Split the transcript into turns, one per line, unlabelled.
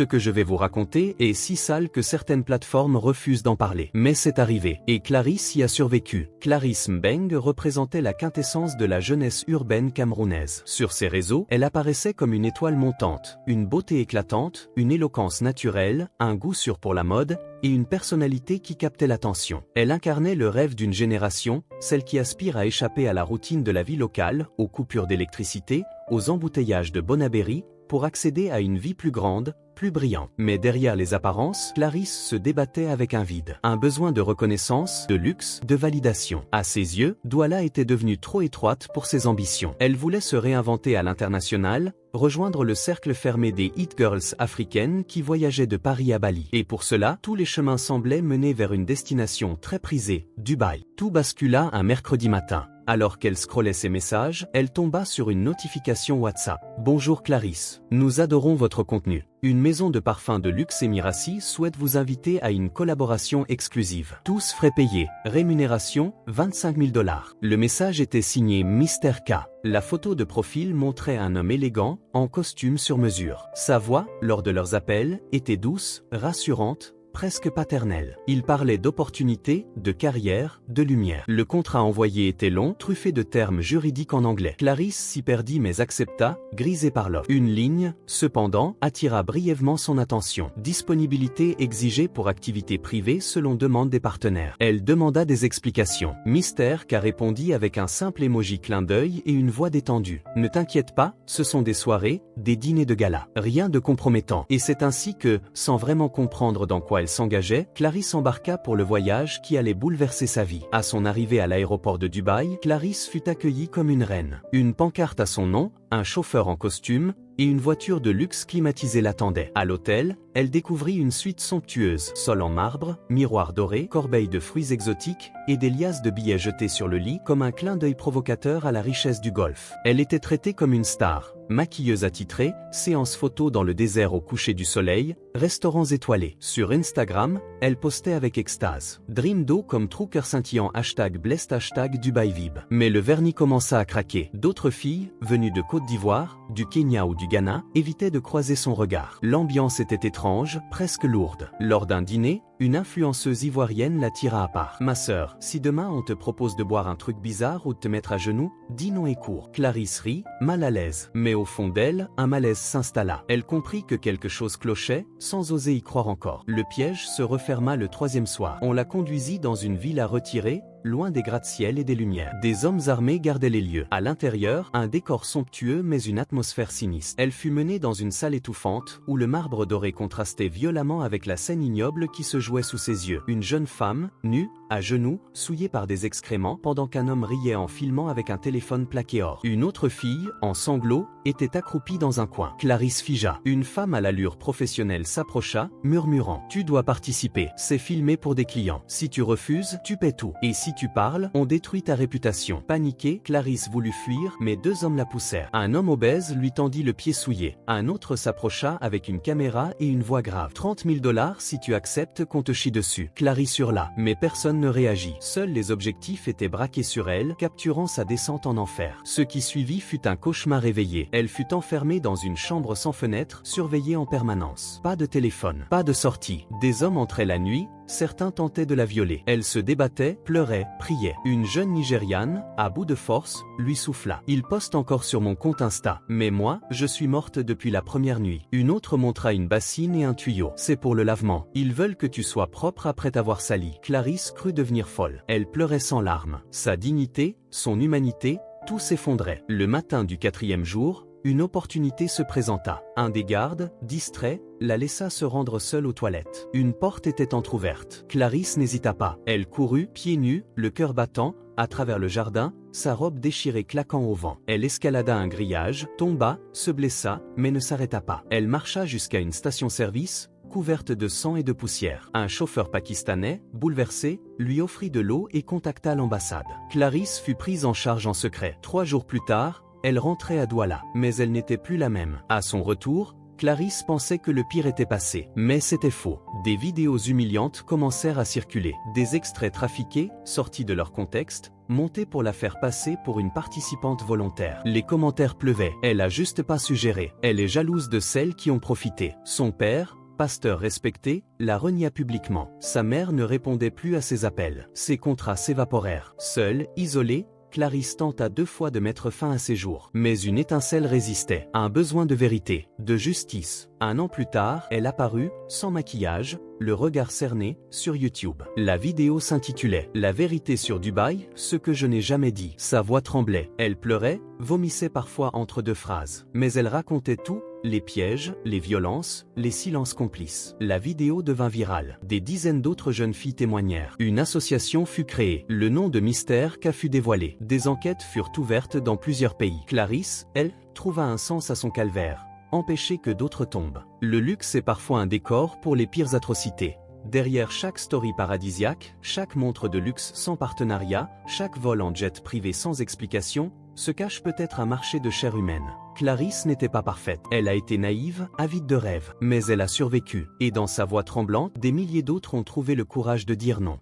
Ce que je vais vous raconter est si sale que certaines plateformes refusent d'en parler. Mais c'est arrivé, et Clarisse y a survécu. Clarisse Mbeng représentait la quintessence de la jeunesse urbaine camerounaise. Sur ses réseaux, elle apparaissait comme une étoile montante, une beauté éclatante, une éloquence naturelle, un goût sûr pour la mode, et une personnalité qui captait l'attention. Elle incarnait le rêve d'une génération, celle qui aspire à échapper à la routine de la vie locale, aux coupures d'électricité, aux embouteillages de Bonabéry, pour accéder à une vie plus grande, plus brillante. Mais derrière les apparences, Clarisse se débattait avec un vide. Un besoin de reconnaissance, de luxe, de validation. À ses yeux, Douala était devenue trop étroite pour ses ambitions. Elle voulait se réinventer à l'international, rejoindre le cercle fermé des hit girls africaines qui voyageaient de Paris à Bali. Et pour cela, tous les chemins semblaient mener vers une destination très prisée, Dubaï. Tout bascula un mercredi matin. Alors qu'elle scrollait ses messages, elle tomba sur une notification WhatsApp. Bonjour Clarisse, nous adorons votre contenu. Une maison de parfums de luxe Emirassi souhaite vous inviter à une collaboration exclusive. Tous frais payés. Rémunération, 25 000 $. Le message était signé Mr. K. La photo de profil montrait un homme élégant, en costume sur mesure. Sa voix, lors de leurs appels, était douce, rassurante, presque paternelle. Il parlait d'opportunités, de carrière, de lumière. Le contrat envoyé était long, truffé de termes juridiques en anglais. Clarisse s'y perdit mais accepta, grisée par l'offre. Une ligne, cependant, attira brièvement son attention. Disponibilité exigée pour activités privées selon demande des partenaires. Elle demanda des explications. Mystère K répondit avec un simple emoji clin d'œil et une voix détendue. Ne t'inquiète pas, ce sont des soirées, des dîners de gala. Rien de compromettant. Et c'est ainsi que, sans vraiment comprendre dans quoi elle s'engageait, Clarisse embarqua pour le voyage qui allait bouleverser sa vie. À son arrivée à l'aéroport de Dubaï, Clarisse fut accueillie comme une reine. Une pancarte à son nom, un chauffeur en costume, et une voiture de luxe climatisée l'attendaient. À l'hôtel, elle découvrit une suite somptueuse, sol en marbre, miroir doré, corbeille de fruits exotiques, et des liasses de billets jetés sur le lit comme un clin d'œil provocateur à la richesse du golfe. Elle était traitée comme une star, maquilleuse attitrée, séance photo dans le désert au coucher du soleil, restaurants étoilés. Sur Instagram, elle postait avec extase. Dream d'eau comme trou cœur scintillant #blessed Dubai Vibe. Mais le vernis commença à craquer. D'autres filles, venues de Côte d'Ivoire, du Kenya ou du Ghana, évitaient de croiser son regard. L'ambiance était étrange, presque lourde. Lors d'un dîner, une influenceuse ivoirienne la tira à part. Ma sœur, si demain on te propose de boire un truc bizarre ou de te mettre à genoux, dis non et cours. Clarisse rit, mal à l'aise. Mais au fond d'elle, un malaise s'installa. Elle comprit que quelque chose clochait, sans oser y croire encore. Le piège se referma le troisième soir. On la conduisit dans une villa retirée, loin des gratte-ciel et des lumières. Des hommes armés gardaient les lieux. À l'intérieur, un décor somptueux mais une atmosphère sinistre. Elle fut menée dans une salle étouffante, où le marbre doré contrastait violemment avec la scène ignoble qui se jouait sous ses yeux. Une jeune femme, nue, à genoux, souillée par des excréments, pendant qu'un homme riait en filmant avec un téléphone plaqué or. Une autre fille, en sanglots, était accroupie dans un coin. Clarisse figea. Une femme à l'allure professionnelle s'approcha, murmurant « Tu dois participer, c'est filmé pour des clients. Si tu refuses, tu paies tout. Et si tu parles, on détruit ta réputation. » Paniquée, Clarisse voulut fuir, mais deux hommes la poussèrent. Un homme obèse lui tendit le pied souillé. Un autre s'approcha avec une caméra et une voix grave. 30 000 $ si tu acceptes qu'on te chie dessus. Clarisse hurla, mais personne ne réagit. Seuls les objectifs étaient braqués sur elle, capturant sa descente en enfer. Ce qui suivit fut un cauchemar réveillé. Elle fut enfermée dans une chambre sans fenêtre, surveillée en permanence. Pas de téléphone, pas de sortie. Des hommes entraient la nuit, certains tentaient de la violer. Elle se débattait, pleurait, priait. Une jeune Nigériane, à bout de force, lui souffla. Il poste encore sur mon compte Insta. Mais moi, je suis morte depuis la première nuit. Une autre montra une bassine et un tuyau. C'est pour le lavement. Ils veulent que tu sois propre après t'avoir sali. Clarisse crut devenir folle. Elle pleurait sans larmes. Sa dignité, son humanité, tout s'effondrait. Le matin du 4e jour, une opportunité se présenta. Un des gardes, distrait, la laissa se rendre seule aux toilettes. Une porte était entr'ouverte. Clarisse n'hésita pas. Elle courut, pieds nus, le cœur battant, à travers le jardin, sa robe déchirée claquant au vent. Elle escalada un grillage, tomba, se blessa, mais ne s'arrêta pas. Elle marcha jusqu'à une station-service, couverte de sang et de poussière. Un chauffeur pakistanais, bouleversé, lui offrit de l'eau et contacta l'ambassade. Clarisse fut prise en charge en secret. 3 jours plus tard, elle rentrait à Douala, mais elle n'était plus la même. À son retour, Clarisse pensait que le pire était passé. Mais c'était faux. Des vidéos humiliantes commencèrent à circuler. Des extraits trafiqués, sortis de leur contexte, montée pour la faire passer pour une participante volontaire. Les commentaires pleuvaient. Elle a juste pas suggéré. Elle est jalouse de celles qui ont profité. Son père, pasteur respecté, la renia publiquement. Sa mère ne répondait plus à ses appels. Ses contrats s'évaporèrent. Seule, isolée, Clarisse tenta 2 fois de mettre fin à ses jours. Mais une étincelle résistait. Un besoin de vérité, de justice. 1 an plus tard, elle apparut, sans maquillage, le regard cerné, sur YouTube. La vidéo s'intitulait « La vérité sur Dubaï, ce que je n'ai jamais dit ». Sa voix tremblait. Elle pleurait, vomissait parfois entre 2 phrases. Mais elle racontait tout, les pièges, les violences, les silences complices. La vidéo devint virale. Des dizaines d'autres jeunes filles témoignèrent. Une association fut créée. Le nom de Mystère K fut dévoilé. Des enquêtes furent ouvertes dans plusieurs pays. Clarisse, elle, trouva un sens à son calvaire. Empêcher que d'autres tombent. Le luxe est parfois un décor pour les pires atrocités. Derrière chaque story paradisiaque, chaque montre de luxe sans partenariat, chaque vol en jet privé sans explication, se cache peut-être un marché de chair humaine. Clarisse n'était pas parfaite. Elle a été naïve, avide de rêves. Mais elle a survécu. Et dans sa voix tremblante, des milliers d'autres ont trouvé le courage de dire non.